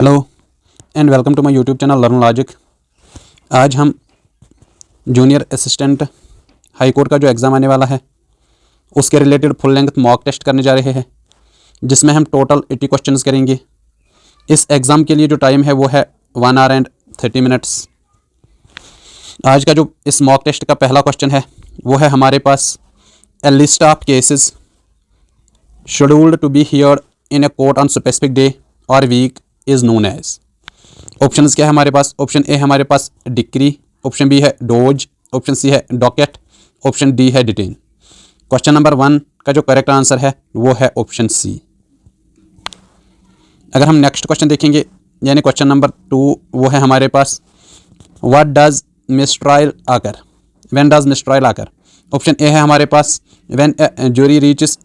Hello and welcome to my YouTube channel learn logic. आज हम junior assistant high court का जो exam आने वाला है उसके related full length mock test करने जा रहे हैं, जिसमें हम टोटल 80 क्वेश्चंस करेंगे। इस एग्ज़ाम के लिए जो टाइम है वो है 1 आवर एंड 30 मिनट्स। आज का जो इस मॉक टेस्ट का पहला क्वेश्चन है वो है हमारे पास a list of cases scheduled to be heard in a court on specific day और week is known as. Options क्या है हमारे पास? ऑप्शन ए हमारे पास डिक्री, ऑप्शन बी है डोज, ऑप्शन सी है डॉकेट, ऑप्शन डी है डिटेन। क्वेश्चन नंबर 1 का जो करेक्ट आंसर है वो है ऑप्शन सी। अगर हम नेक्स्ट क्वेश्चन देखेंगे यानी क्वेश्चन नंबर 2, वो है हमारे पास व्हाट डज मिसट्रायल आकर, व्हेन डज मिसट्रायल आकर। ऑप्शन ए है हमारे पास when a jury reaches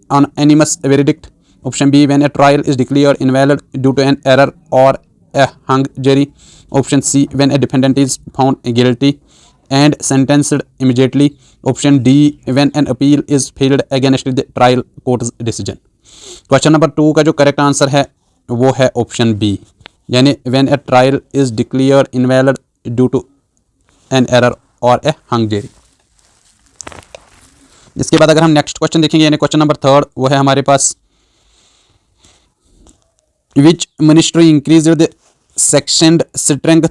on unanimous verdict, option B when a trial is declared invalid due to an error और a hung jury, option C when a defendant is found guilty and sentenced immediately, option D when an appeal is filed against the trial court's decision. Question number 2 का जो correct answer है वो है option B, यानी when a trial is declared invalid due to an error और a hung jury। इसके बाद अगर हम नेक्स्ट क्वेश्चन देखेंगे यानी क्वेश्चन नंबर 3, वो है हमारे पास Which ministry increased the sectioned strength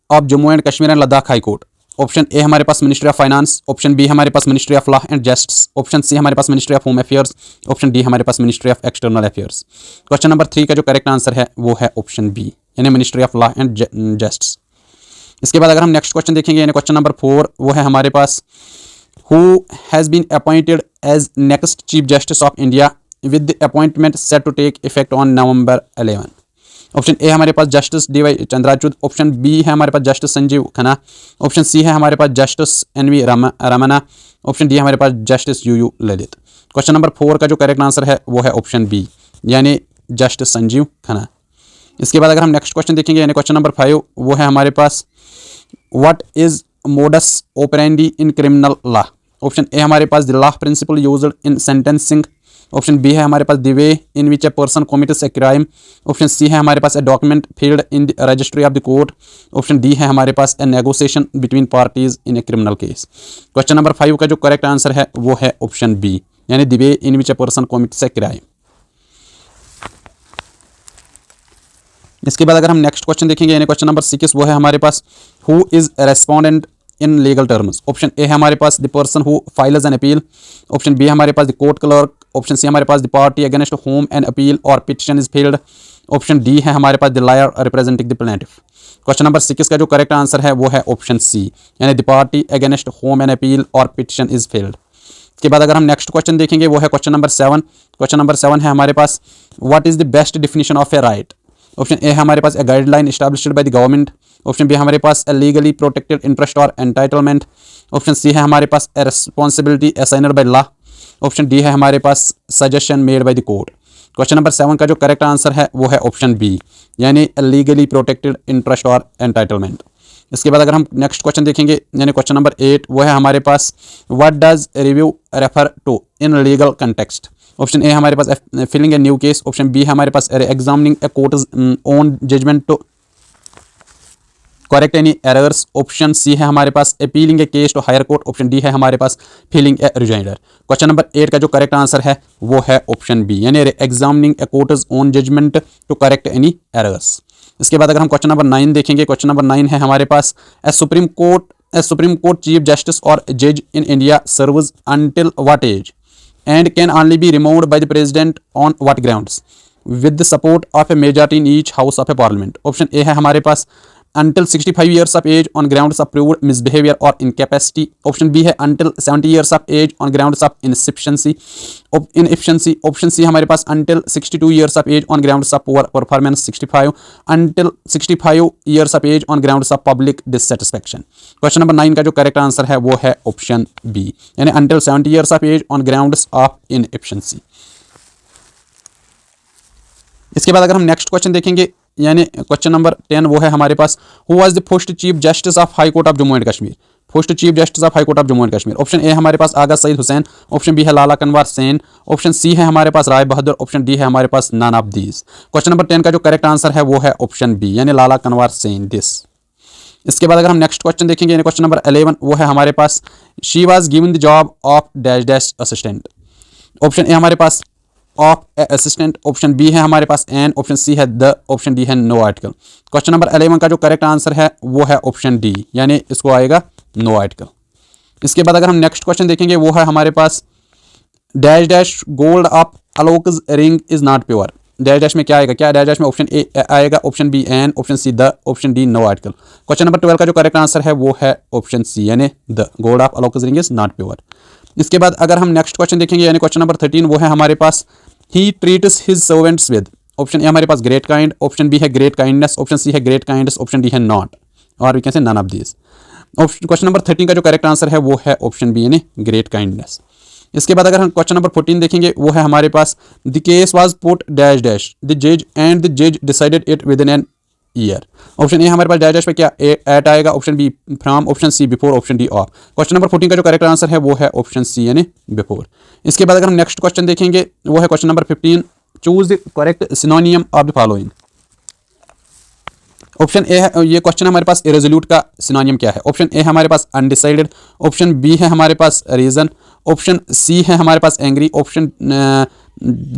of Jammu and Kashmir and Ladakh High Court? Option A हमारे पास ministry of finance, option B हमारे पास ministry of law and justice, option C हमारे पास ministry of home affairs, option D हमारे पास ministry of external affairs. Question number 3 का जो करेक्ट आंसर है वो है ऑप्शन बी, यानी ministry of law and justice. इसके बाद अगर हम नेक्स्ट क्वेश्चन देखेंगे यानी क्वेश्चन नंबर 4, वो है हमारे पास who has been appointed as next chief justice of India with the appointment set to take effect on November 11। Option A हमारे पास justice D Y Chandrachud, option B है हमारे पास justice Sanjiv Khanna, option C है हमारे पास justice NV Ramana, option D हमारे पास justice UU Lalit. Question number 4 का जो करेक्ट आंसर है वो है ऑप्शन बी, यानी जस्टिस संजीव खन्ना। इसके बाद अगर हम नेक्स्ट क्वेश्चन देखेंगे यानी क्वेश्चन नंबर 5, वो है हमारे पास what is modus operandi in criminal law. Option A हमारे पास the law principle used in sentencing, option B है हमारे पास the way in which a person commits a crime, option C है हमारे पास a document filed in the registry of the court, option D है हमारे पास a negotiation between parties in a criminal case. Question number 5 का जो correct answer है वो है ऑप्शन बी, यानी the way in which a person commits a crime. इसके बाद अगर हम नेक्स्ट क्वेश्चन देखेंगे यानी क्वेश्चन नंबर 6, वो है हमारे पास who is respondent in legal terms. Option A हमारे पास the person who files an appeal, option B हमारे पास the court clerk, option C हमारे पास the party against whom an appeal or petition is filed, option D है हमारे पास the lawyer representing the plaintiff. Question number 6 का जो correct answer है वो है ऑप्शन सी, यानी the party against whom an appeal or petition is field. इसके बाद अगर हम नेक्स्ट क्वेश्चन देखेंगे वो है क्वेश्चन नंबर 7। क्वेश्चन नंबर 7 है हमारे पास what is the best definition of a right. Option A हमारे पास a guideline established by the government, option B हमारे पास a legally protected interest or entitlement, option C है हमारे पास a responsibility assigned by law, option D है हमारे पास suggestion made by the court. Question number 7 का जो करेक्ट आंसर है वो है ऑप्शन बी, यानी legally protected interest or entitlement. इसके बाद अगर हम नेक्स्ट क्वेश्चन देखेंगे यानी क्वेश्चन नंबर 8, वो है हमारे पास what does review refer to in legal context. Option A हमारे पास filing a new case, option B है हमारे पास examining a court's own judgement to correct any errors, option C है हमारे पास appealing a case to higher court, option D है हमारे पास filing a rejoinder. Question number 8 का जो करेक्ट आंसर है वो है ऑप्शन बी, यानी examining a court's own judgement to correct any errors. इसके बाद अगर हम क्वेश्चन नंबर 9 देखेंगे, क्वेश्चन नंबर 9 है हमारे पास a supreme court chief justice or जज in India serves until what age and can only be removed by the president on what grounds with the support of a majority in each house of a parliament। Option A है हमारे पास until 65 years of age on grounds of proved misbehavior or incapacity, option B है until 70 years of age on grounds of inefficiency, option C हमारे पास until 62 years of age on grounds of poor performance, 65 until 65 years of age on grounds of public dissatisfaction। Question number 9 का जो correct answer है वो है option B, यानी until 70 years of age on grounds of inefficiency। इसके बाद अगर हम नेक्स्ट क्वेश्चन देखेंगे यानी क्वेश्चन नंबर 10, वो है हमारे पास who was the first chief justice of high court of Jammu and Kashmir. First chief justice of high court of Jammu and Kashmir? Option A हमारे पास आगा सईद हुसैन, ऑप्शन बी है लाला कनवार सेन, ऑप्शन सी है हमारे पास राय बहादुर, ऑप्शन डी है हमारे पास none of these. Question number 10 का जो करेक्ट आंसर है वो है ऑप्शन बी यानी लाला कनवार सेन दिस। इसके बाद अगर हम नेक्स्ट क्वेश्चन देखेंगे यानी क्वेश्चन नंबर 11 वो है हमारे पास she was given the job of dash dash assistant. Option A हमारे पास ऑफ असिस्टेंट, ऑप्शन बी है हमारे पास एन, ऑप्शन सी है द, ऑप्शन डी है नो आर्टिकल। क्वेश्चन नंबर 11 का जो करेक्ट आंसर है वो है ऑप्शन डी यानी इसको आएगा नो आर्टिकल। इसके बाद अगर हम नेक्स्ट क्वेश्चन देखेंगे वो है हमारे पास dash dash gold of Alok's ring is not pure. Dash dash में क्या आएगा? क्या डैश डैश में ऑप्शन ए आएगा, option B an, option C the, option D no article. Question number 12 का जो करेक्ट आंसर है वो है ऑप्शन सी यानी the gold of Alok's ring is not pure. इसके बाद अगर हम नेक्स्ट क्वेश्चन देखेंगे यानी क्वेश्चन नंबर 13 वो है हमारे पास he treats his servants with. Option A हमारे पास ग्रेट काइंड, ऑप्शन बी है ग्रेट काइंडनेस, ऑप्शन सी है ग्रेट काइंडनेस, ऑप्शन डी है not or we can say none of this. Question number 13 का जो करेक्ट आंसर है वो है ऑप्शन बी यानी ग्रेट काइंडनेस। इसके बाद अगर हम क्वेश्चन नंबर 14 देखेंगे वो है हमारे पास the case was put dash dash the जज एंड द जज decided it with in an year. Option A हमारे पास डैश डैश पे क्या एट आएगा, option B from, option see before, option D of. Question number 14 का जो correct answer है वो है ऑप्शन सी यानी बिफोर। इसके बाद अगर हम नेक्स्ट क्वेश्चन देखेंगे वो है question number 15 choose the correct सिनोनियम of the following. Option A है ये क्वेश्चन हमारे पास इरेजोल्यूट का सिनोनियम क्या है? ऑप्शन ए हमारे पास अनडिसाइडेड, ऑप्शन बी है हमारे पास रीजन, ऑप्शन सी है हमारे पास एंग्री, ऑप्शन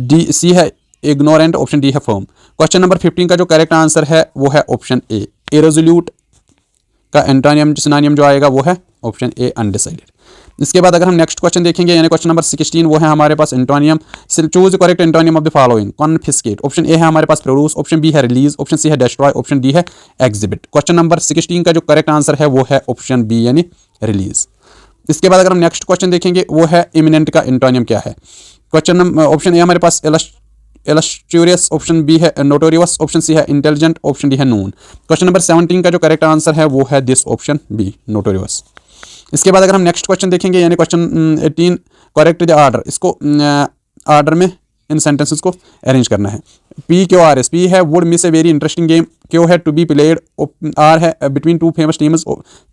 डी सी है इग्नोरेंट, ऑप्शन डी है फर्म। क्वेश्चन नंबर 15 का जो करेक्ट आंसर है वो है ऑप्शन ए इरेजोल्यूट का एंटोनियम सिनोनियम जो आएगा वो है ऑप्शन ए अनडिसाइडेड। इसके बाद अगर हम नेक्स्ट क्वेश्चन देखेंगे यानी क्वेश्चन नंबर 16 वो है हमारे पास antonym choose the correct antonym of the following. Confiscate, option A है हमारे पास प्रोड्यूस, ऑप्शन बी है रिलीज, ऑप्शन सी है डिस्ट्रॉय, ऑप्शन डी है एग्जिबिट। क्वेश्चन नंबर 16 का जो करेक्ट आंसर है वो है ऑप्शन बी यानी रिलीज। इसके बाद अगर हम नेक्स्ट क्वेश्चन देखेंगे वो है इमिनेंट का एंटोनियम क्या है? क्वेश्चन नंबर ऑप्शन ए हमारे पास इलस्ट्रियस, ऑप्शन बी है नोटोरियस, ऑप्शन सी है इंटेलिजेंट, ऑप्शन डी है नून। क्वेश्चन नंबर 17 का जो करेक्ट आंसर है वो है दिस ऑप्शन बी नोटोरियस। इसके बाद अगर हम नेक्स्ट क्वेश्चन देखेंगे यानी क्वेश्चन 18 करेक्ट द ऑर्डर, इसको ऑर्डर में इन सेंटेंसेस को अरेंज करना है। P Q R S, P है would miss a very interesting game, Q है टू बी प्लेड, आर है between two famous teams,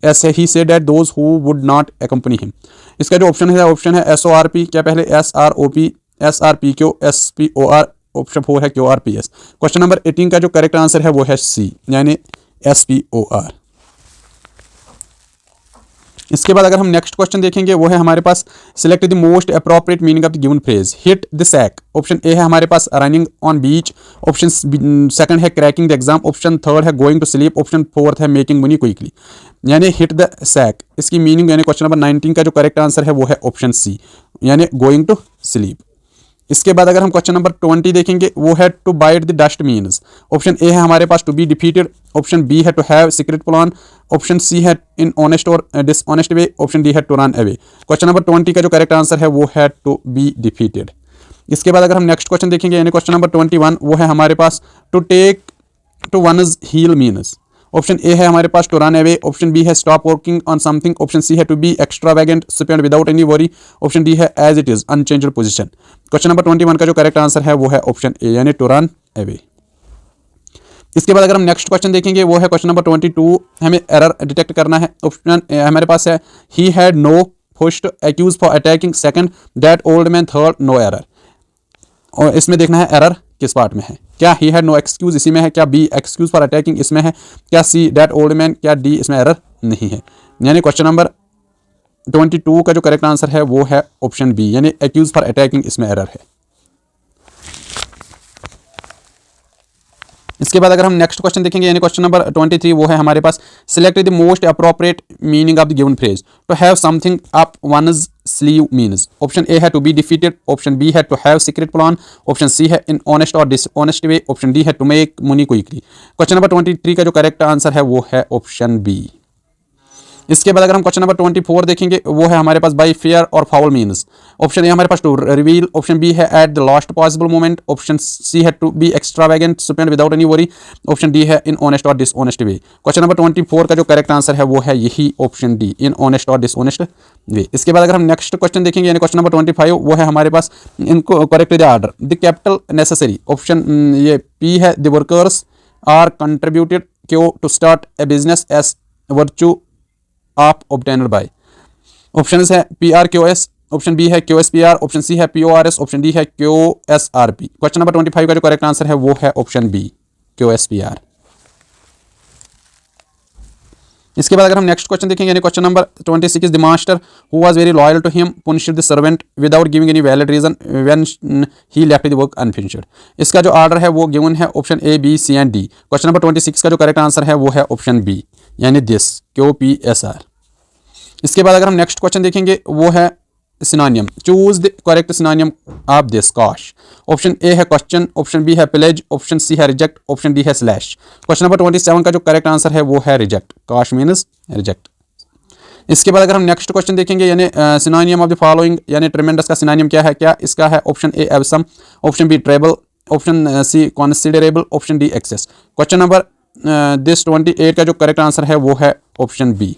S है he said that those who would not accompany him. इसका जो option है S O R P, क्या पहले S R O P, S R P Q, S P O R, option 4 है Q R P S. Question number 18 का जो correct answer है वो है सी यानी एस पी ओ आर। इसके बाद अगर हम नेक्स्ट क्वेश्चन देखेंगे वो है हमारे पास select the most appropriate meaning of the given phrase hit the sack. Option A है हमारे पास running on beach, option second है cracking the exam, option third है going to sleep, option fourth है मेकिंग मनी क्विकली। यानी hit the sack इसकी meaning यानी question number 19 का जो करेक्ट आंसर है वो है ऑप्शन सी यानी गोइंग टू स्लीप। इसके बाद अगर हम क्वेश्चन नंबर 20 देखेंगे वो है to bite the dust means. Option A है हमारे पास to be defeated, option B है to have secret plan, option C है in honest or dishonest way, option D है to run away. Question number 20 का जो करेक्ट आंसर है वो है टू बी डिफीटेड। इसके बाद अगर हम नेक्स्ट क्वेश्चन देखेंगे यानी क्वेश्चन नंबर 21 वो है हमारे पास to take to one's heel means. Option A है हमारे पास to run away, option B है stop working on something, option C है to be extravagant spend without any worry, option D है as it is unchanged position. Question number 21 का जो correct answer है वो है ऑप्शन ए यानी टू रन अवे। इसके बाद अगर हम नेक्स्ट क्वेश्चन देखेंगे वो है क्वेश्चन नंबर 22, हमें एरर डिटेक्ट करना है। ऑप्शन हमारे पास है he had no first accuse for attacking, second that old man, third no error. और इसमें देखना है एरर किस पार्ट में है, क्या ही हैड नो एक्सक्यूज इसी में है, क्या बी एक्सक्यूज फॉर अटैकिंग इसमें है, क्या सी दैट ओल्ड मैन, क्या डी इसमें एरर नहीं है। यानी क्वेश्चन नंबर 22 का जो करेक्ट आंसर है वो है ऑप्शन बी यानी एक्यूज फॉर अटैकिंग इसमें एरर है। इसके बाद अगर हम नेक्स्ट क्वेश्चन देखेंगे यानी क्वेश्चन नंबर 23 वो है हमारे पास select the most appropriate meaning of the given phrase. To have something up one's sleeve means. Option A है to be defeated, option B है to have secret plan, option C है in honest or dishonest way, option D है to make money quickly. Question number 23 का जो correct answer है वो है option B. इसके बाद अगर हम क्वेश्चन नंबर 24 देखेंगे वो है हमारे पास by fair or foul means. Option A हमारे पास टू रिवील, ऑप्शन बी है at the last possible moment, option C है to be extravagant spend without any worry, option D है in honest or dishonest way. Question number 24 का जो correct answer है वो है यही option D in honest or dishonest way. इसके बाद अगर हम नेक्स्ट क्वेश्चन देखेंगे यानी क्वेश्चन नंबर 25 वो है हमारे पास इनको correct the order the capital necessary. Option ये पी है द वर्कर्स आर कंट्रीब्यूटेड क्यों to start a business as virtue of obtained by. Option है PRQS, ऑप्शन बी है QSPR, ऑप्शन सी है PORS, ऑप्शन डी है QSRP। Question number 25 का जो correct answer है वो है ऑप्शन बी QSPR। इसके बाद अगर हम नेक्स्ट क्वेश्चन देखेंगे यानी question number 26, the master who was very loyal to him punished the servant without giving any valid reason when he left the work unfinished. इसका जो ऑर्डर है वो गिवन है option A, B, C and D। Question number 26 का जो correct answer है वो है ऑप्शन बी यानी दिस QPSR। इसके बाद अगर हम नेक्स्ट क्वेश्चन देखेंगे वो है synonym, choose the correct synonym of this cosh. Option A है क्वेश्चन, ऑप्शन बी है पिलेज, ऑप्शन सी है रिजेक्ट, ऑप्शन डी है स्लैश। क्वेश्चन नंबर 27 का जो करेक्ट आंसर है वो है रिजेक्ट, कॉश मीन्स रिजेक्ट। इसके बाद अगर हम नेक्स्ट क्वेश्चन देखेंगे यानी सिनोनिम ऑफ द फॉलोइंग यानी ट्रेमेंडस का सिनोनिम क्या है, क्या इसका है option A awesome, option B treble, option C considerable, option D excess. Question number this 28 का जो करेक्ट आंसर है वो है ऑप्शन बी।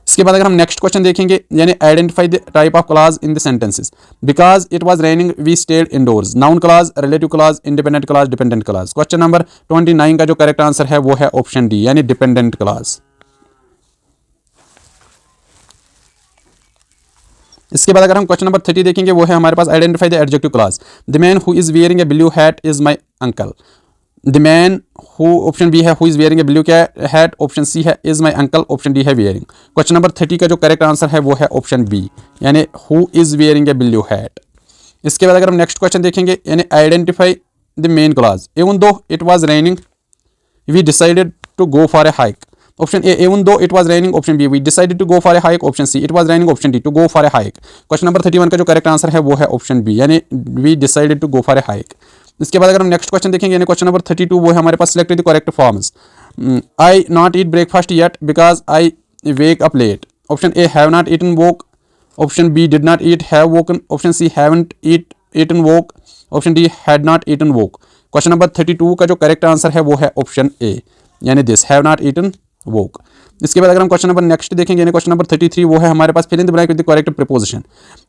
इसके बाद अगर हम नेक्स्ट क्वेश्चन देखेंगे यानी identify the type of clause in the sentences. Because it was raining we stayed indoors, noun clause, relative clause, independent clause, dependent clause. Question number 29 का जो करेक्ट आंसर है वो है ऑप्शन डी यानी dependent clause. इसके बाद अगर हम क्वेश्चन नंबर 30 देखेंगे वो है हमारे पास identify the adjective clause. The man who is wearing a blue hat is my uncle. The man who, option B है who is wearing a blue hat, option C है is my uncle, option D है wearing. Question number 30 का जो correct answer है वो है option B यानी who is wearing a blue hat. इसके बाद अगर हम नेक्स्ट क्वेश्चन देखेंगे यानी identify the main clause. Even though it was raining we decided to go for a hike. Option A even though it was raining, option B we decided to go for a hike, option C it was raining, option D to go for a hike. Question number 31 का जो correct answer है वो है option B यानी we decided to go for a hike. इसके बाद अगर हम नेक्स्ट क्वेश्चन देखेंगे यानी क्वेश्चन नंबर 32 वो है हमारे पास select the correct forms. I not eat breakfast yet because I wake up late. Option A have not eaten woke, option B did not eat have woken, option C haven't eaten woke, option D had not eaten woke. Question number 32 का जो correct answer है वो है option ए यानी this have not eaten वोक। इसके बाद अगर हम क्वेश्चन नंबर नेक्स्ट देखेंगे यानी क्वेश्चन नंबर 33 वो है हमारे पास fill in the blank with the correct preposition.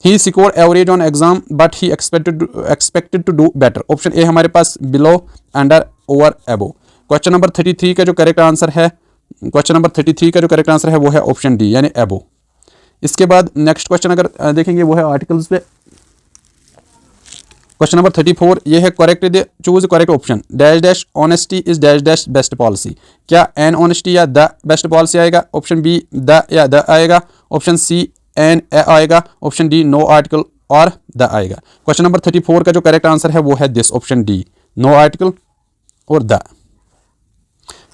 He scored average on exam but he expected to do better. Option A हमारे पास below, under, over, above. Question number 33 का जो करेक्ट आंसर है वो है ऑप्शन डी यानी एबो। इसके बाद नेक्स्ट क्वेश्चन अगर देखेंगे वो है आर्टिकल्स पे। क्वेश्चन नंबर 34 ये है correct the choose correct option. Dash dash honesty is dash dash best policy. क्या एन ऑनेस्टी या द बेस्ट पॉलिसी आएगा, ऑप्शन बी द या द आएगा, ऑप्शन सी एन आएगा, ऑप्शन डी नो आर्टिकल और the आएगा। क्वेश्चन नंबर 34 का जो करेक्ट आंसर है वो है this option D no article और द।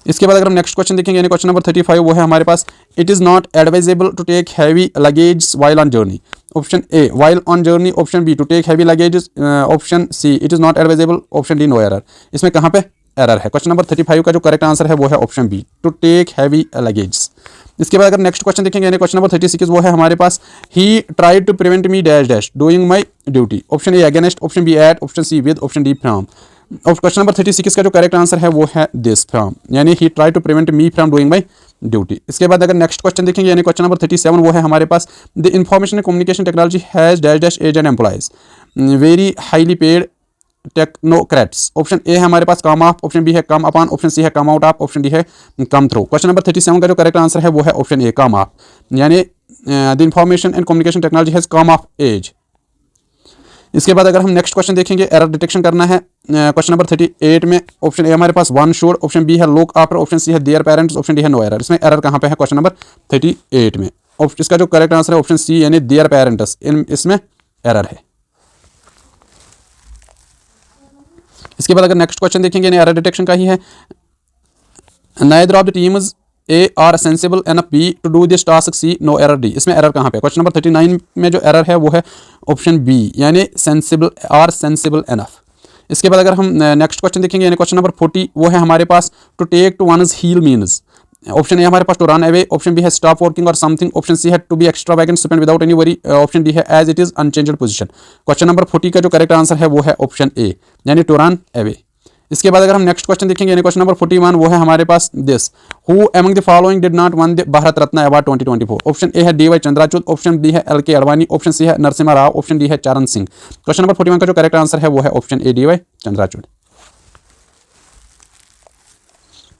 इसके बाद अगर हम नेक्स्ट क्वेश्चन देखेंगे यानी क्वेश्चन नंबर 35 वो है हमारे पास it is not advisable to take heavy luggage while on journey. Option A while on journey, option B to take heavy luggage, option C it is not advisable, option D no error. इसमें कहाँ पे error है? Question number 35 का जो correct answer है वो है option B to take heavy luggage. इसके बाद अगर नेक्स्ट क्वेश्चन देखेंगे यानी क्वेश्चन नंबर 36 वो है हमारे पास he tried to prevent me dash dash doing my duty. Option A against, option B at, option C with, option D from. और क्वेश्चन नंबर 36 का जो करेक्ट आंसर है वो है दिस फ्रॉम यानी he try to prevent me from doing my duty. इसके बाद अगर नेक्स्ट क्वेश्चन देखेंगे यानी क्वेश्चन नंबर 37 वो है हमारे पास the information and communication technology has dash dash age and employs very highly paid technocrats. Option A है हमारे पास कम ऑफ, ऑप्शन बी है कम अपॉन, ऑप्शन सी है come out of, option D है कम थ्रू। क्वेश्चन नंबर 37 का जो correct answer है वो है ऑप्शन ए कम ऑफ यानी the information and communication technology has come of age. इसके बाद अगर हम नेक्स्ट क्वेश्चन देखेंगे एरर डिटेक्शन करना है क्वेश्चन नंबर 38 में। ऑप्शन ए हमारे पास वन शुड, ऑप्शन बी है लुक आफ्टर, ऑप्शन सी है देयर पेरेंट्स, ऑप्शन डी है नो एरर। इसमें एरर कहाँ पे है? क्वेश्चन नंबर 38 में। इसका जो करेक्ट आंसर है ऑप्शन सी यानी देयर पेरेंट्स, इसमें एरर है। इसके बाद अगर नेक्स्ट क्वेश्चन देखेंगे यानी एरर डिटेक्शन का ही है neither of the teams A are sensible enough B to do this task C no error D. इसमें एरर कहाँ पे? क्वेश्चन नंबर 39 में जो एरर है वो है ऑप्शन बी यानी सेंसिबल आर सेंसिबल एनफ। इसके बाद अगर हम नेक्स्ट क्वेश्चन देखेंगे यानी क्वेश्चन नंबर 40 वो है हमारे पास to take to one's heel means. Option A हमारे पास to run away, option B है स्टॉप वर्किंग और समथिंग, ऑप्शन सी है to be extra vacant spend without any worry, option D है as it is unchanged position. Question number 40 का जो correct answer है वो है ऑप्शन ए यानी टू रन अवे। इसके बाद अगर हम नेक्स्ट क्वेश्चन देखेंगे यानी क्वेश्चन नंबर 41 वो है हमारे पास this who among the following did not won the Bharat Ratna award 2024। Option A है D Y Chandrachud, option B है LK अडवाणी, ऑप्शन सी है नरसिम्हा राव, ऑप्शन डी है चरण सिंह। क्वेश्चन नंबर 41 का जो करेक्ट आंसर है वो है ऑप्शन ए डी वाई चंद्राचूड।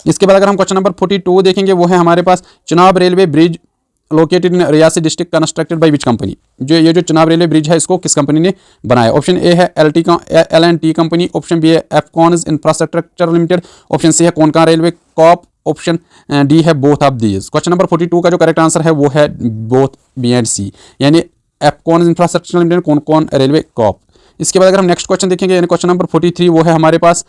इसके बाद अगर हम क्वेश्चन नंबर 42 देखेंगे, वो है हमारे पास Chenab railway bridge located in Reasi district constructed by which company. ये जो चिनाब रेलवे ब्रिज है इसको किस कंपनी ने बनाया। ऑप्शन ए है L&T कंपनी, ऑप्शन बी है Afcons infrastructure limited, option C है Konkan railway corp, option D है both of these. Question number 42 का जो करेक्ट आंसर है वो है बोथ, बी एंड सी, यानी Afcons infrastructure limited, Konkan railway corp. इसके बाद अगर हम नेक्स्ट क्वेश्चन देखेंगे, यानी क्वेश्चन नंबर 43, वो है हमारे पास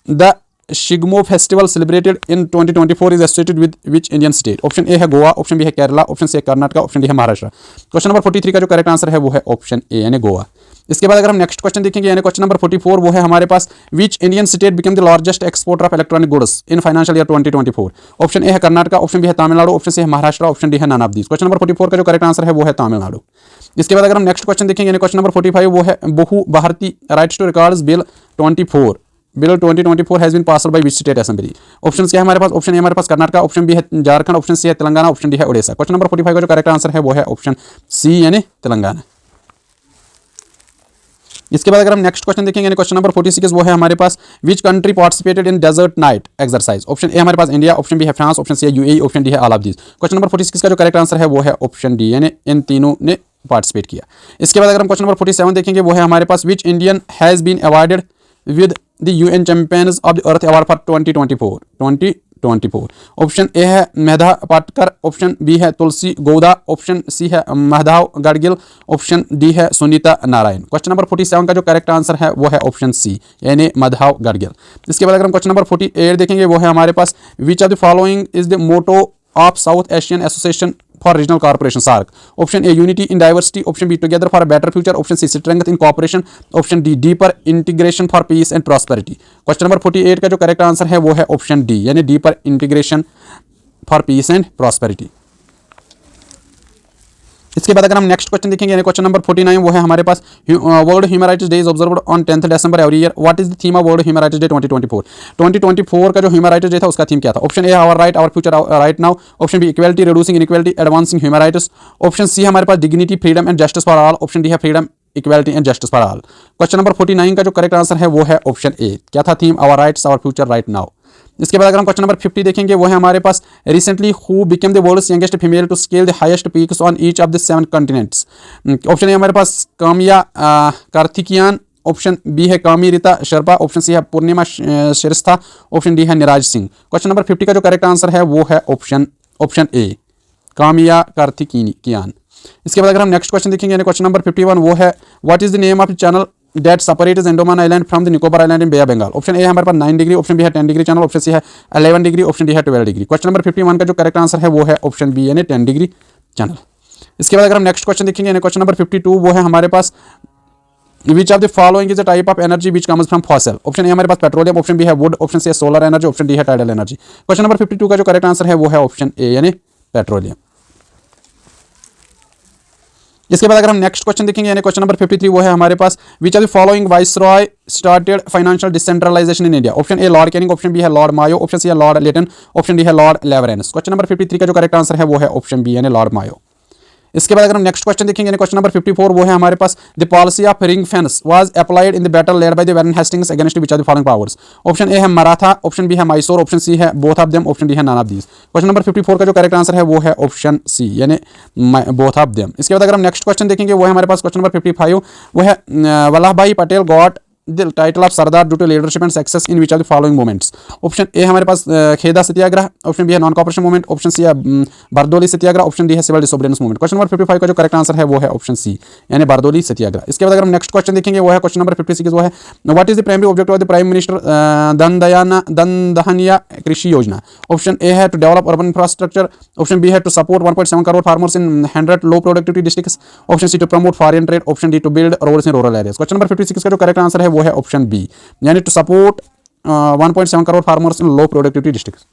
the Shigmo festival celebrated in 2024 is associated with which Indian state. Option A है गोवा, ऑप्शन बी है केरला, ऑप्शन सी है कर्नाटका, ऑप्शन डी है महाराष्ट्र। क्वेश्चन नंबर 43 का जो करेक्ट आंसर है वो है ऑप्शन ए, यानी गोवा। इसके बाद अगर हम नेक्स्ट क्वेश्चन देखेंगे, यानी क्वेश्चन नंबर 44, वो है हमारे पास which Indian state become the largest exporter of electronic goods in financial year 2024। Option A है कर्नाटका, ऑप्शन बी है तमिलनाडु, ऑप्शन सी है महाराष्ट्र, ऑप्शन डी है none of these. Question number 44 का जो करेक्ट आंसर है वो है तमिलनाडु। इसके बाद अगर हम नेक्स्ट क्वेश्चन देखेंगे, यानी क्वेश्चन नंबर 45, वो है Bhu Bharati rights to records bill 2024 has been passed by which state assembly. Option क्या है हमारे पास, ऑप्शन ए हमारे पास कर्नाटका, ऑप्शन बी है झारखंड, ऑप्शन सी है तेलंगाना, ऑप्शन डी है उड़ीसा। क्वेश्चन नंबर 45 का जो करेक्ट आंसर है वो है ऑप्शन सी, यानी तेलंगाना। इसके बाद अगर हम नेक्स्ट क्वेश्चन देखेंगे, यानी क्वेश्चन नंबर 46, वो है हमारे पास which country participated in desert night exercise. Option A हमारे पास इंडिया, ऑप्शन बी है फ्रांस, ऑप्शन सी है यूएई, ऑप्शन डी है all of these. Question number 46 का जो करेक्ट आंसर है वो है ऑप्शन डी, यानी इन तीनों ने पार्टिसिपेट किया। इसके बाद अगर हम क्वेश्चन नंबर 47 देखेंगे, वो है हमारे पास which Indian has been awarded with the UN champions of the earth award for 2024। Option A है मेधा पाटकर, ऑप्शन बी है तुलसी गौदा, ऑप्शन सी है महदाव गाडगिल, ऑप्शन डी है सुनीता नारायण। क्वेश्चन नंबर 47 का जो करेक्ट आंसर है वो है ऑप्शन सी, यानी मधाव गाडगिल। इसके बाद अगर हम क्वेश्चन नंबर 48 देखेंगे, वो है हमारे पास which of the following is the motto of South Asian Association for Regional Corporation SAARC. Option A unity in diversity, option B together for a better future, option C strength in corporation, option D deeper integration for peace and prosperity. Question number 48 का जो correct answer है वो है option D, यानी deeper integration for peace and prosperity. इसके बाद अगर हम नेक्स्ट क्वेश्चन देखेंगे, यानी क्वेश्चन नंबर 49, वो है हमारे पास World Human Rights Day is observed on 10th December every year. What is the theme of World Human Rights Day 2024 का जो ह्यूमन राइट्स डे था उसका थीम क्या था। Option A our right our future right now, option B equality reducing inequality advancing human rights, option C हमारे पास dignity freedom and justice for all, option D है freedom equality and justice for all. Question number 49 का जो correct answer है वो है option A, क्या था theme, our rights our future right now. इसके बाद अगर हम क्वेश्चन नंबर 50 देखेंगे, वो है हमारे पास recently who became the world's youngest female to scale the highest peaks on each of the 7 continents. Option A हमारे पास कामिया कार्तिकियान, ऑप्शन बी है कामी रीता शर्मा, ऑप्शन सी है पूर्णिमा श्रेष्ठा, ऑप्शन डी है निराज सिंह। क्वेश्चन नंबर 50 का जो करेक्ट आंसर है वो है ऑप्शन ए, कामिया कार्तिकियान। इसके बाद अगर हम नेक्स्ट क्वेश्चन देखेंगे, यानी क्वेश्चन नंबर 51, वो है what is the name of the channel that separates Andaman Island from the Nicobar Island in Bay of Bengal। Option A हमारे पास 9 डिग्री, ऑप्शन बी है 10 डिग्री चैनल, ऑप्शन सी है 11 degree, option D है 12 degree. Question number 51 का जो correct answer है वो है option B, यानी 10 डिग्री चैनल। इसके बाद अगर हम नेक्स्ट क्वेश्चन देखेंगे, यानी क्वेश्चन नंबर 52, वो है हमारे पास which of the following is a type of energy which comes from fossil. Option A हमारे पास पेट्रोलियम, ऑप्शन बी है वुड, ऑप्शन सी है सोलर एनर्जी, ऑप्शन डी है टाइडल एनर्जी। क्वेश्चन नंबर 52 का जो करेक्ट आंसर है वो है ऑप्शन ए, यानी पेट्रोलियम। इसके बाद अगर हम नेक्स्ट क्वेश्चन देखेंगे, यानी क्वेश्चन नंबर 53, वो है हमारे पास which of the following viceroy started financial decentralisation in India. Option A Lord Canning, option B है लॉर्ड मायो, ऑप्शन सी है लॉर्ड लेटन, ऑप्शन डी है लॉर्ड लेवरेंस। क्वेश्चन नंबर 53 का जो करेक्ट आंसर है वो है ऑप्शन बी, यानी Lord Mayo. इसके बाद अगर हम नेक्स्ट क्वेश्चन देखेंगे, यानी क्वेश्चन नंबर 54, वो है हमारे पास the policy of ring fence was applied in the battle led by the Warren Hastings against which of the following powers. Option A है मराठा, ऑप्शन बी है मैसूर, ऑप्शन सी है both of them, option D है none of these. Question number 54 का जो correct answer है वो है option C, यानी बोथ ऑफ देम। इसके बाद अगर हम नेक्स्ट क्वेश्चन देखेंगे, वो है हमारे पास क्वेश्चन नंबर 55, वो है वल्लभ भाई Patel got the title of Sardar due to leadership and success in which of the following movements। Option A हमारे पास खेदा सत्याग्रह, ऑप्शन बी है non cooperation movement, option C है बारदोली सत्याग्रह, ऑप्शन डी है civil disobedience movement. Question number 55 का जो correct answer है वो है ऑप्शन सी, यानी बारदोली सत्याग्रह। इसके बाद अगर हम नेक्स्ट क्वेश्चन देखेंगे, वो है क्वेश्चन नंबर 56, वो है what is the primary objective of the prime minister दनदयानिया कृषि योजना। ऑप्शन ए है to develop urban infrastructure, option B है to support 1.7 crore farmers in 100 low productivity districts, option C to promote foreign trade, option D to build roads in rural areas. Question number 56 का जो correct answer है वो है option B, यानी to support 1.7 crore farmers in low productivity districts.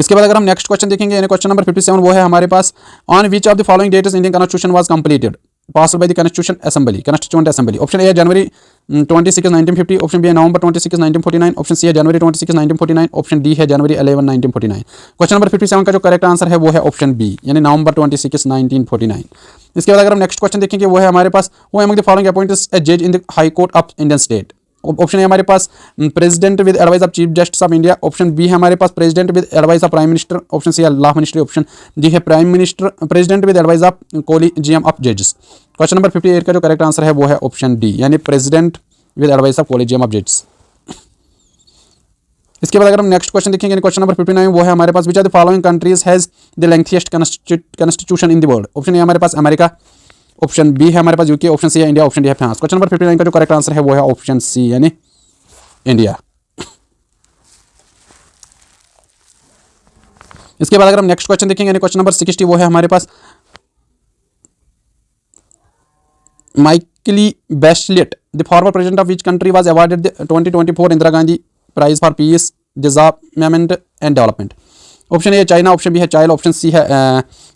इसके बाद अगर हम नेक्स्ट क्वेश्चन देखेंगे, यानी क्वेश्चन नंबर 57, वो है हमारे पास on which of the following dates Indian constitution was completed passed by the Constituent Assembly। Option A है जनवरी 26 1950, ऑप्शन बी है नवंबर 26 1949, ऑप्शन सी है जनवरी 26 1949, ऑप्शन डी है जनवरी 11 1949। क्वेश्चन नंबर 57 का जो करेक्ट आंसर है वो है ऑप्शन बी, यानी नवंबर 26 1949। इसके बाद अगर हम नेक्स्ट क्वेश्चन देखेंगे, वो है हमारे पास who among the following appointed a जज in the high court of Indian state. Option A हमारे पास president with advice of chief justice of India, option B है हमारे पास president with advice of prime minister, option C है law ministry, option D है prime minister president with advice of collegium of जजेस। Question number 58 का जो correct answer है वो है ऑप्शन डी, यानी president with advice of collegium of जजेस। इसके बाद अगर हम नेक्स्ट क्वेश्चन देखेंगे, क्वेश्चन नंबर 59 वो है हमारे पास which are the following countries has the lengthiest constitution in the world. Option A हमारे पास अमेरिका, ऑप्शन बी है हमारे पास यूके, ऑप्शन सी है इंडिया, ऑप्शन डी है फ्रांस। क्वेश्चन नंबर 59 का जो करेक्ट आंसर है वो है ऑप्शन सी, यानी इंडिया। इसके बाद अगर हम नेक्स्ट क्वेश्चन देखेंगे, क्वेश्चन नंबर 60 वो है हमारे पास Michelle Bachelet the former president of which country was awarded the 2024 Indira Gandhi prize for peace development and development. Option A है चाइना, ऑप्शन बी है चाइल्ड, ऑप्शन सी है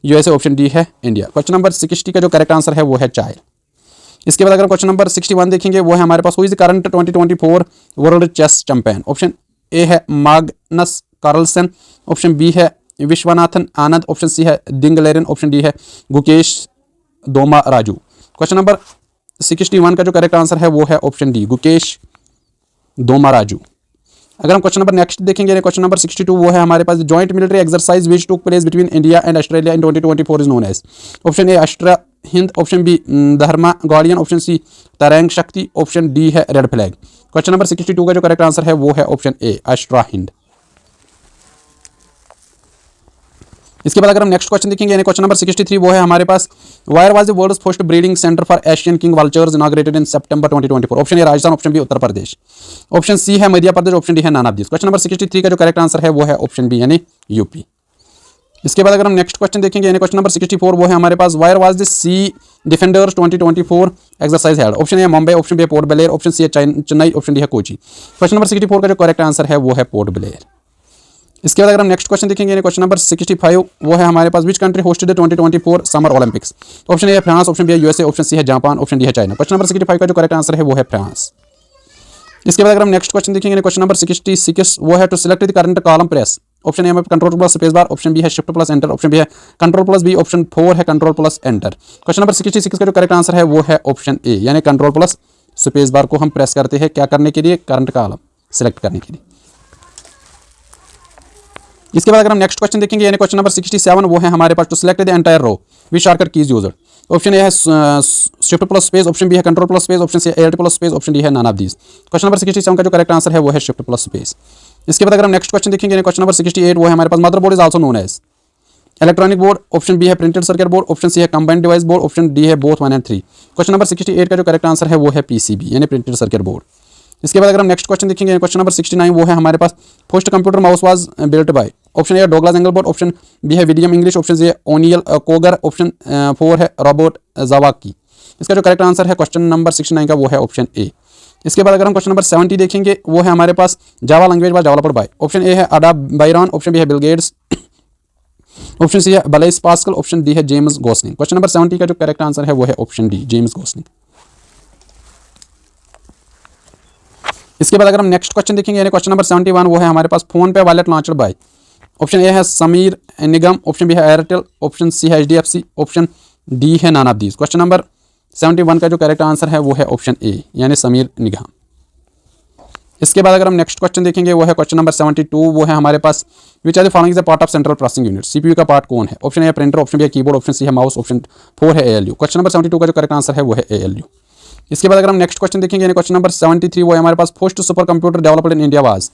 यूएसए, ऑप्शन डी है India. Question number 60 का जो correct answer है वो है child. इसके बाद अगर क्वेश्चन नंबर 61 देखेंगे वो है हमारे पास who is the current 2024 world chess champion. Option A है माग्नस कार्लसन, ऑप्शन बी है विश्वनाथन आनंद, ऑप्शन सी है डिंग लेरन, ऑप्शन डी है गुकेश दोमाराजू। क्वेश्चन नंबर 61 का जो करेक्ट आंसर है वो है ऑप्शन डी, गुकेश दोमाराजू। अगर हम क्वेश्चन नंबर नेक्स्ट देखेंगे, क्वेश्चन नंबर 62 वो है हमारे पास joint military exercise which took place between India and Australia in 2024 is known as. Option A Austra Hind, option B Dharma guardian, option C Tarang Shakti, option D है red flag. Question number 62 का जो correct answer है वो है ऑप्शन ए, अष्ट्रा हिंद। इसके बाद अगर हम नेक्स्ट क्वेश्चन देखेंगे, क्वेश्चन नंबर 63 वो है हमारे पास where was the world's first breeding centre for Asian king vultures inaugurated in सितंबर 2024। Option A Rajasthan, option B Uttar Pradesh, option C है मध्य प्रदेश, ऑप्शन डी है none of this. Question number 63 का जो करेक्ट आंसर है वो है ऑप्शन बी, यानी यूपी। इसके बाद अगर हम नेक्स्ट क्वेश्चन देखेंगे, क्वेश्चन नंबर 64 वो है हमारे पास where was the sea defenders 2024 exercise held. Option A Mumbai, option B Port Blair, option C है चेन्नई, ऑप्शन डी है कोची। क्वेश्चन नंबर 64 का जो करेक्ट आंसर है वो है पोर्ट ब्लेयर। इसके बाद अगर हम नेक्स्ट क्वेश्चन देखेंगे, क्वेश्चन नंबर 65 वो है हमारे पास which country hosted the 2024 summer Olympics. Option A है फ्रांस, ऑप्शन बी है यूएसए, ऑप्शन सी है जापान, ऑप्शन डी है चाइना। क्वेश्चन नंबर 65 का जो करेक्ट आंसर है वो है फ्रांस। इसके बाद अगर हम नेक्स्ट क्वेश्चन देखेंगे, क्वेश्चन नंबर 66 वो है to select the current column press. Option A में control plus space bar, option B है shift plus enter, option B है कंट्रोल प्लस बी, ऑप्शन 4 है control plus enter. Question number 66 का जो correct answer है वो है ऑप्शन ए, यानी कंट्रोल प्लस स्पेस बार को हम प्रेस करते हैं क्या करने के लिए, करंट कॉलम सिलेक्ट करने के लिए। इसके बाद अगर हम नेक्स्ट क्वेश्चन देखेंगे, क्वेश्चन नंबर 67 वो है हमारे पास to select the entire row which shortcut keys used. Option A है shift plus space, option B है control plus space, option C है alt plus space, option D है none of these. Question number 67 का जो correct answer है वो है shift plus space. इसके बाद अगर हम नेक्स्ट क्वेश्चन देखेंगे, क्वेश्चन नंबर 68 वो है हमारे पास motherboard is also known as electronic board, option B है printed circuit board, option C है combined device board, option D है बोथ 1 एंड 3। क्वेश्चन नंबर 68 का जो करेक्ट आंसर है वो है पीसीबी, यानी प्रिंटेड सर्किट बोर्ड। इसके बाद अगर हम नेक्स्ट क्वेश्चन देखेंगे, क्वेश्चन नंबर 69 वो है हमारे पास first computer mouse was built by. Option A Douglas Engelbart, option B है विलियम इंग्लिश, ऑप्शन सी है ओनियल कोगर, ऑप्शन 4 है रॉबर्ट जावाकी। इसका जो करेक्ट आंसर है क्वेश्चन नंबर 69 का वो है ऑप्शन ए। इसके बाद अगर हम क्वेश्चन नंबर 70 देखेंगे, वो है हमारे पास Java language was developed by. Option A है अडा बायरन, ऑप्शन बी है बिल गेट्स, ऑप्शन सी है ब्लेस पास्कल, ऑप्शन डी है जेम्स गोस्लिंग। क्वेश्चन नंबर 70 का जो करेक्ट आंसर है वो है ऑप्शन डी, जेम्स गोस्लिंग। इसके बाद अगर हम नेक्स्ट क्वेश्चन देखेंगे, क्वेश्चन नंबर 71 वो है हमारे पास PhonePe wallet launched by. Option A है समीर निगम, ऑप्शन बी है एयरटेल, ऑप्शन सी है HDFC, ऑप्शन डी है none of these. Question number 71 का जो करेक्ट आंसर है वो है ऑप्शन ए, यानी समीर निगम। इसके बाद अगर हम नेक्स्ट क्वेश्चन देखेंगे, वो है क्वेश्चन नंबर 72 वो है हमारे पास which are the following is the part of central processing unit. CPU का पार्ट कौन है। ऑप्शन ए है प्रिंटर, ऑप्शन बी है कीबोर्ड, ऑप्शन सी है माउस, ऑप्शन 4 है ALU। क्वेश्चन नंबर 72 का जो करेक्ट आंसर है वो है ALU। इसके बाद अगर हम नेक्स्ट क्वेश्चन देखेंगे, क्वेश्चन नंबर 73 वो है हमारे पास first super computer developed in India was.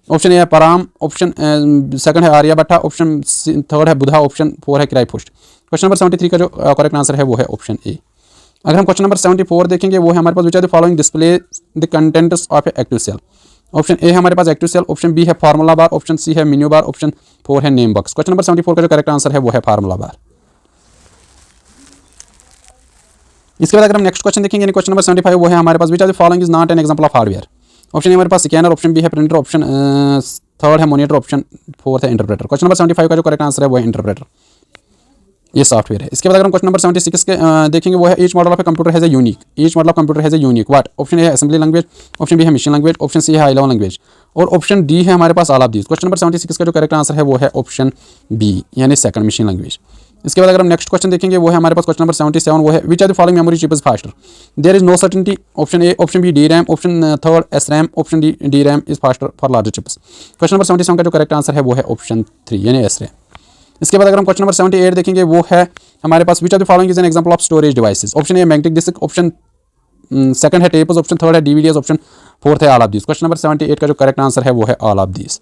Option A है पराम, ऑप्शन सेकंड है आर्यभट्टा, ऑप्शन थर्ड है बुधा, ऑप्शन 4 है किरायपुष्ट। क्वेश्चन नंबर 73 का जो करेक्ट आंसर है वो है ऑप्शन ए। अगर हम क्वेश्चन नंबर 74 देखेंगे, वो है हमारे पास which are the following display the contents of a active cell. Option A है हमारे पास एक्टिव सेल, ऑप्शन बी है फार्मूला बार, ऑप्शन सी है मेन्यू बार, ऑप्शन 4 है नेम बॉक्स। क्वेश्चन नंबर 74 का जो करेक्ट आंसर है वो है फार्मूला बार। इसके बाद अगर हम नेक्स्ट क्वेश्चन देखेंगे, क्वेश्चन नंबर 75 वो है हमारे पास which are the following is not an example of hardware. Option A हमारे पास स्कैनर, ऑप्शन बी है प्रिंटर, ऑप्शन थर्ड है मॉनिटर, ऑप्शन 4 है इंटरप्रेटर। क्वेश्चन नंबर 75 का जो करेक्ट आंसर है वो है इंटरप्रेटर, ये सॉफ्टवेयर है। इसके बाद अगर हम क्वेश्चन नंबर 76 के देखेंगे, वो है each model of a computer has a unique, each model of computer has a unique what. Option A है असेंबली लैंग्वेज, ऑप्शन बी है मशीन लैंग्वेज, ऑप्शन सी है हाई लेवल लैंग्वेज, और option D है हमारे पास all of these. Question number 76 का जो correct answer है वो है ऑप्शन बी, यानी सेकंड मशीन लैंग्वेज। इसके बाद अगर हम नेक्स्ट क्वेश्चन देखेंगे वो है हमारे पास क्वेश्चन नंबर 77, वो है which are the following memory chip is faster, there is no certainty, option A, option B D RAM, option third S RAM, option D RAM is faster for larger chips. Question number 77 का जो correct answer है वो है option 3 यानी S RAM. इसके बाद अगर हम क्वेश्चन नंबर 78 देखेंगे वो है हमारे पास which are the following is an example of storage devices, option A magnetic disk, option second है टेप्स, ऑप्शन थर्ड है डीवीडीएस, ऑप्शन फोर्थ है all of these. Question number 78 का जो करेक्ट आंसर है वो है ऑल ऑफ दीस।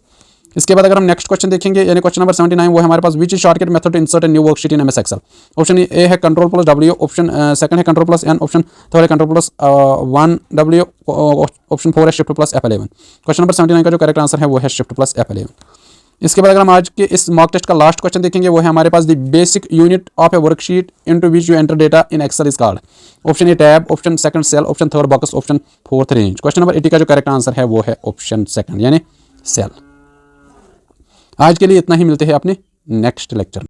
इसके बाद अगर हम नेक्स्ट क्वेश्चन देखेंगे यानी क्वेश्चन नंबर 79 वो है हमारे पास which is shortcut method to insert a new worksheet in MS Excel, option A है control plus W, option second है control plus N, option third है कंट्रोल प्लस 1 डब्ल्यू, ऑप्शन 4 है shift plus F11। Question number 79 का जो correct answer है वो है shift plus F11। इसके बाद अगर हम आज के इस मॉक टेस्ट का लास्ट क्वेश्चन देखेंगे वो है हमारे पास the basic unit of a worksheet into which you enter data in Excel is called, option A tab, option second cell, option third box, option fourth range. Question number 80 का जो correct answer है वो है option second यानी cell. आज के लिए इतना ही, मिलते हैं अपने नेक्स्ट लेक्चर में।